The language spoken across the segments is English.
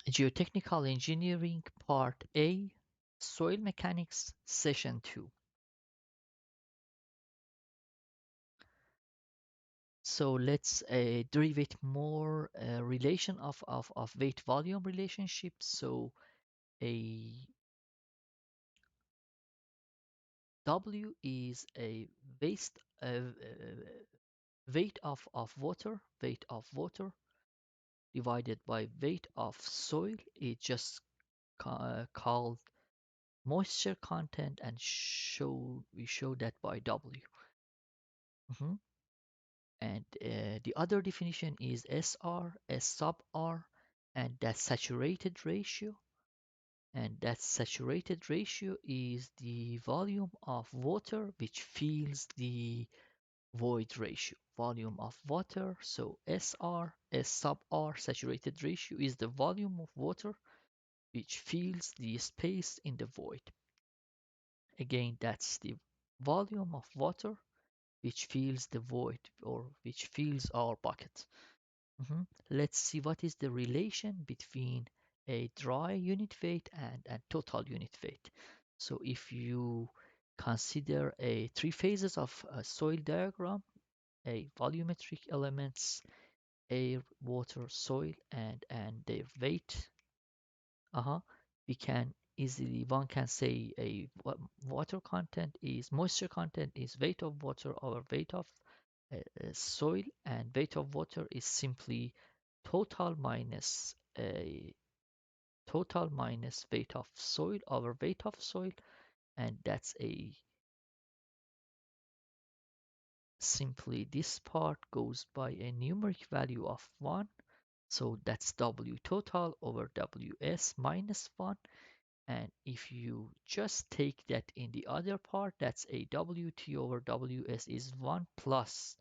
Geotechnical Engineering Part A, Soil Mechanics Session 2. So let's derive more relation of weight volume relationship. So a W is a weight of water divided by weight of soil. It just called moisture content, and we show that by W. Mhm. And the other definition is SR, S sub R, and that's saturated ratio. And that saturated ratio is the volume of water which fills the void ratio. Volume of water, so SR, S sub R, saturated ratio is the volume of water which fills the space in the void. Again, that's the volume of water which fills the void or which fills our bucket. Let's see what is the relation between a dry unit weight and total unit weight. So if you consider a three phases of a soil diagram, a volumetric elements, air, water, soil, and their weight, we can easily, one can say a water content is moisture content is weight of water over weight of soil, and weight of water is simply total minus a total minus weight of soil over weight of soil, and that's a simply this part goes by a numeric value of 1, so that's W total over WS minus 1. And if you just take that in the other part, that's a WT over WS is 1 plus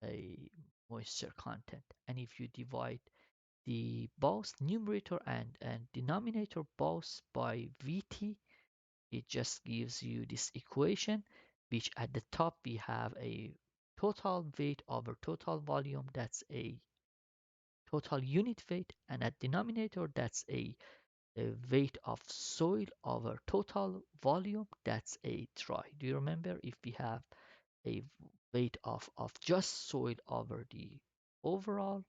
a moisture content. And if you divide the both numerator and denominator both by Vt, it just gives you this equation, which at the top we have a total weight over total volume, that's a total unit weight, and at denominator that's a weight of soil over total volume, that's a dry. Do you remember if we have a weight of just soil over the overall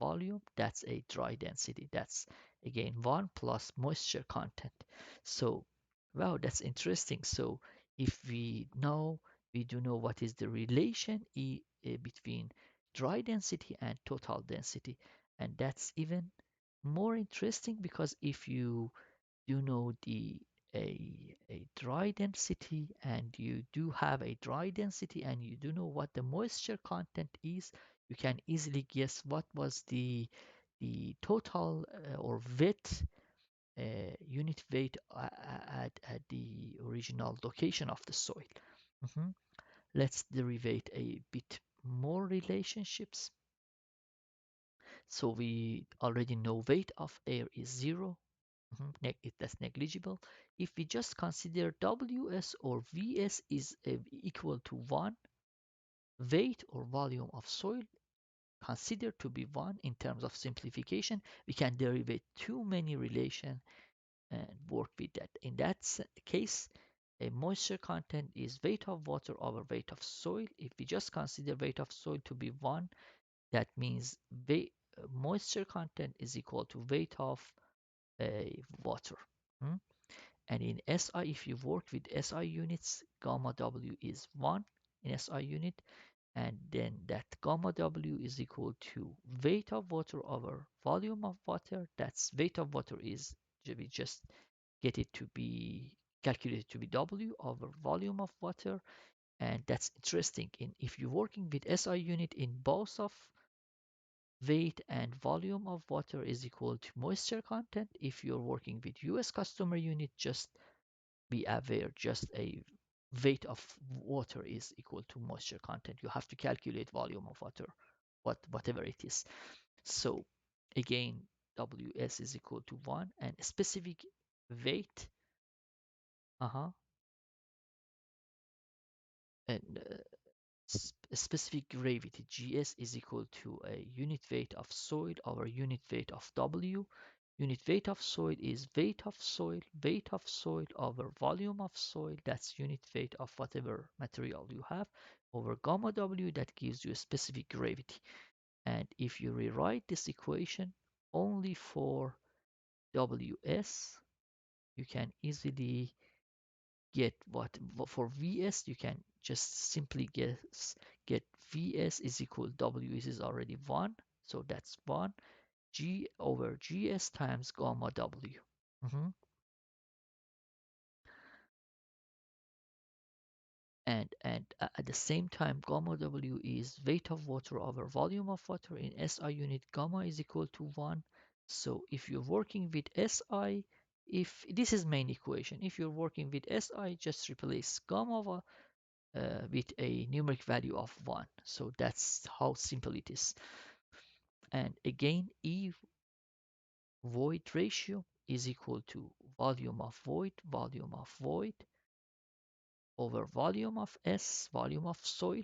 volume, that's a dry density. That's again 1 plus moisture content. So, wow, that's interesting. So, if we do know what is the relation between dry density and total density. And that's even more interesting because if you do know a dry density and you do have a dry density and you do know what the moisture content is, you can easily guess what was the total or weight unit weight at the original location of the soil. Mhm. Let's derive a bit more relationships. So we already know weight of air is 0. That's negligible. If we just consider Ws or Vs is equal to 1, weight or volume of soil considered to be 1 in terms of simplification, we can derive too many relation and work with that. In that case, a moisture content is weight of water over weight of soil. If we just consider weight of soil to be 1, that means moisture content is equal to weight of water. Hmm? And in SI, if you work with SI units, gamma W is 1 in SI unit, and then that gamma W is equal to weight of water over volume of water. That's weight of water is, we just get it to be calculated to be W over volume of water. And that's interesting. If you're working with SI unit in both of weight and volume of water is equal to moisture content. If you're working with US customer unit, just be aware, just a weight of water is equal to moisture content. You have to calculate volume of water, whatever it is. So again, Ws is equal to 1 and specific weight, uh-huh, and specific gravity, Gs is equal to a unit weight of soil over unit weight of W. Unit weight of soil is weight of soil over volume of soil. That's unit weight of whatever material you have over gamma W that gives you a specific gravity. And if you rewrite this equation only for Ws, you can easily get what for Vs you can just simply get Vs is equal W is already 1, so that's 1 G over Gs times gamma W. Mhm. And at the same time, gamma W is weight of water over volume of water. In SI unit, gamma is equal to 1. So if you're working with SI, if this is main equation, if you're working with SI, just replace gamma with a numeric value of 1. So that's how simple it is. And again, E void ratio is equal to volume of void over volume of S, volume of soil.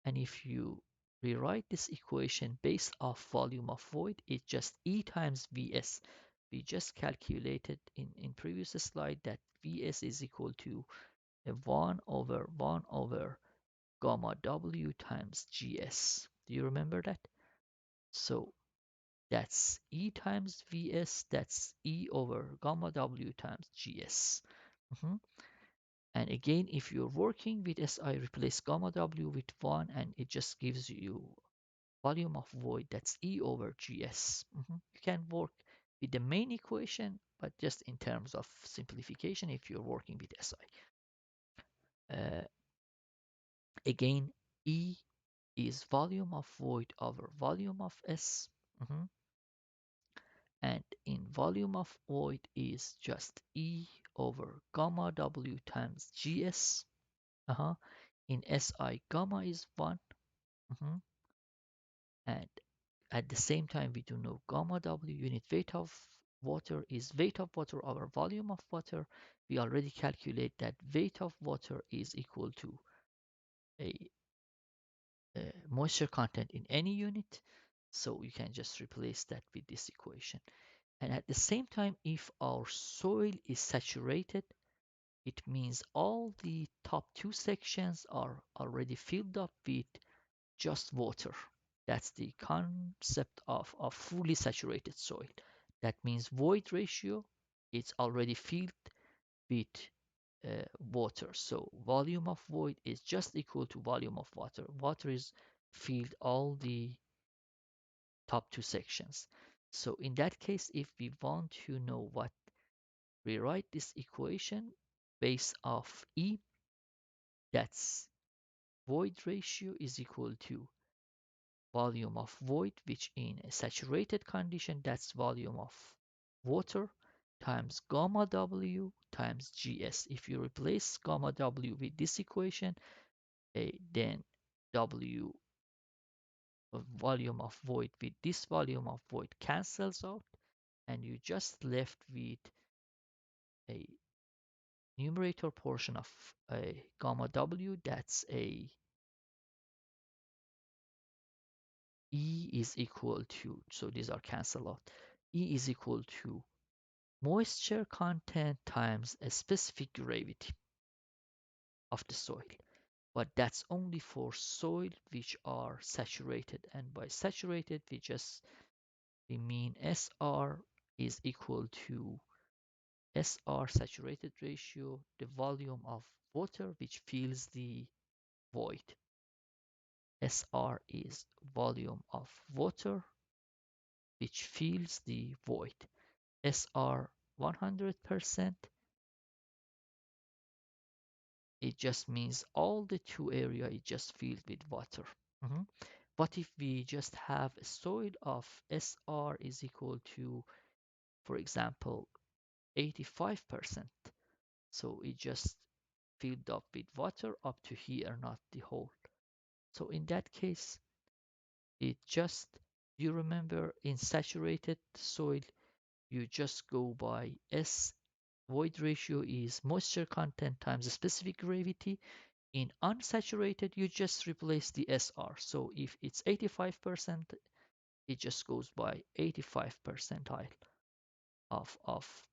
And if you rewrite this equation based off volume of void, it's just E times Vs. We just calculated in previous slide that Vs is equal to a 1 over gamma W times Gs. Do you remember that? So that's E times Vs, that's E over gamma W times Gs. Mhm. And again, if you're working with SI, replace gamma W with 1 and it just gives you volume of void, that's E over Gs. You can work with the main equation, but just in terms of simplification if you're working with SI. Again, E is volume of void over volume of S. Mhm. And in volume of void is just E over gamma W times Gs. In SI, gamma is 1. Mhm. And at the same time, we do know gamma W unit weight of water is weight of water over volume of water. We already calculate that weight of water is equal to a, moisture content in any unit. So you can just replace that with this equation. And at the same time, if our soil is saturated, it means all the top two sections are already filled up with just water. That's the concept of fully saturated soil. That means void ratio is already filled with water. So volume of void is just equal to volume of water. Water is filled all the top two sections. So in that case, if we want to know what, rewrite this equation based off E, that's void ratio is equal to volume of void, which in a saturated condition, that's volume of water times gamma W times Gs. If you replace gamma W with this equation, then W volume of void with this volume of void cancels out, and you just left with a numerator portion of a gamma W, that's a E is equal to, so these are cancelled out, E is equal to moisture content times a specific gravity of the soil. But that's only for soil which are saturated. And by saturated, we mean SR is equal to SR saturated ratio, the volume of water which fills the void. SR is volume of water which fills the void. SR 100%, it just means all the two area is just filled with water. Mhm. But if we just have a soil of SR is equal to, for example, 85%, so it just filled up with water up to here, not the whole. So in that case, it just, you remember in saturated soil, you just go by S, void ratio is moisture content times the specific gravity. In unsaturated, you just replace the SR. So if it's 85%, it just goes by 85 percentile. of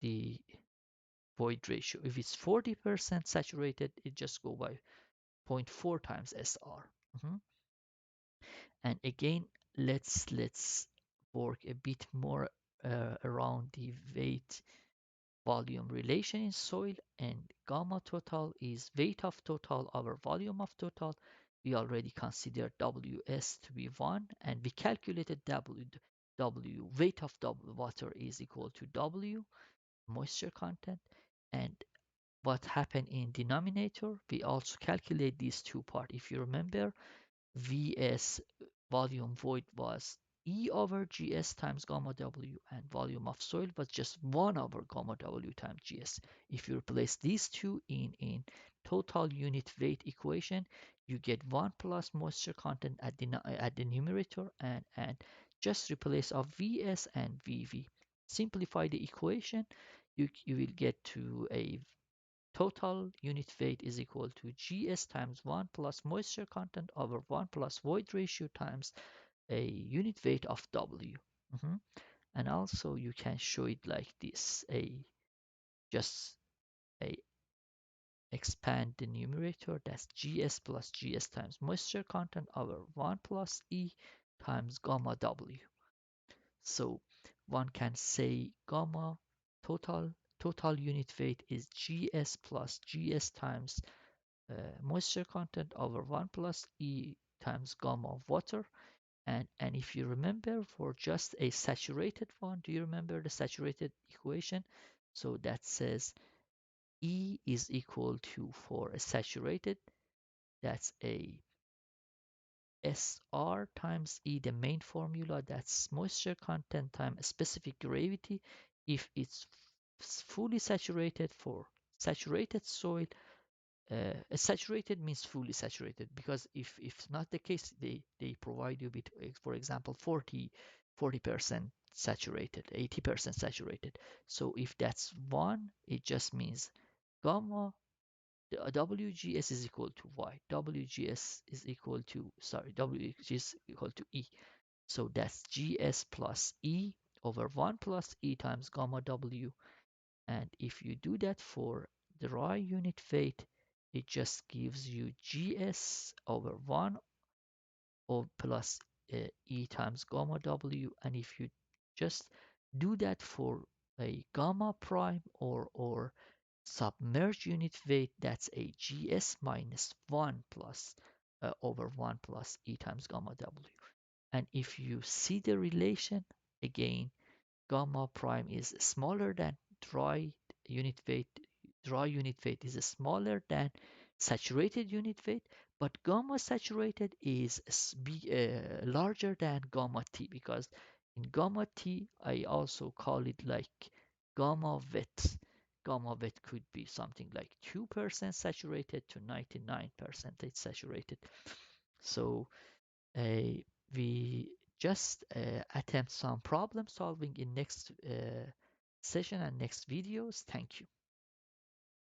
the void ratio. If it's 40% saturated, it just go by zero point 0.4 times SR. Mhm. And again, let's work a bit more around the weight volume relation in soil, and gamma total is weight of total over volume of total. We already considered Ws to be 1, and we calculated W weight of water is equal to W moisture content. And what happened in denominator, we also calculate these two parts. If you remember, Vs volume void was E over Gs times gamma W, and volume of soil was just 1 over gamma W times Gs. If you replace these two in total unit weight equation, you get 1 plus moisture content at the numerator, and just replace of Vs and Vv. Simplify the equation, you will get to a total unit weight is equal to Gs times 1 plus moisture content over 1 plus void ratio times a unit weight of W. Mhm. And also you can show it like this, just a expand the numerator, that's Gs plus Gs times moisture content over 1 plus E times gamma W. So one can say gamma total unit weight is Gs plus Gs times moisture content over 1 plus E times gamma of water. And if you remember, for just a saturated one, do you remember the saturated equation? So that says E is equal to, for a saturated, that's a SR times E, the main formula, that's moisture content times specific gravity. If it's fully saturated, for saturated soil, saturated means fully saturated, because if not the case, they provide you with, for example, 40% saturated, 80% saturated. So if that's 1, it just means gamma WGS is equal to Y. WGS is equal to, sorry, WGS is equal to E. So that's GS plus E over 1 plus E times gamma W. And if you do that for dry unit weight, it just gives you Gs over 1 or plus E times gamma W. And if you just do that for a gamma prime or submerged unit weight, that's a Gs minus 1 plus over 1 plus E times gamma W. And if you see the relation, again, gamma prime is smaller than dry unit weight. Dry unit weight is smaller than saturated unit weight, but gamma saturated is larger than gamma T, because in gamma T, I also call it like gamma wet. Gamma wet could be something like 2% saturated to 99% saturated. So we just attempt some problem solving in next session and next videos. Thank you.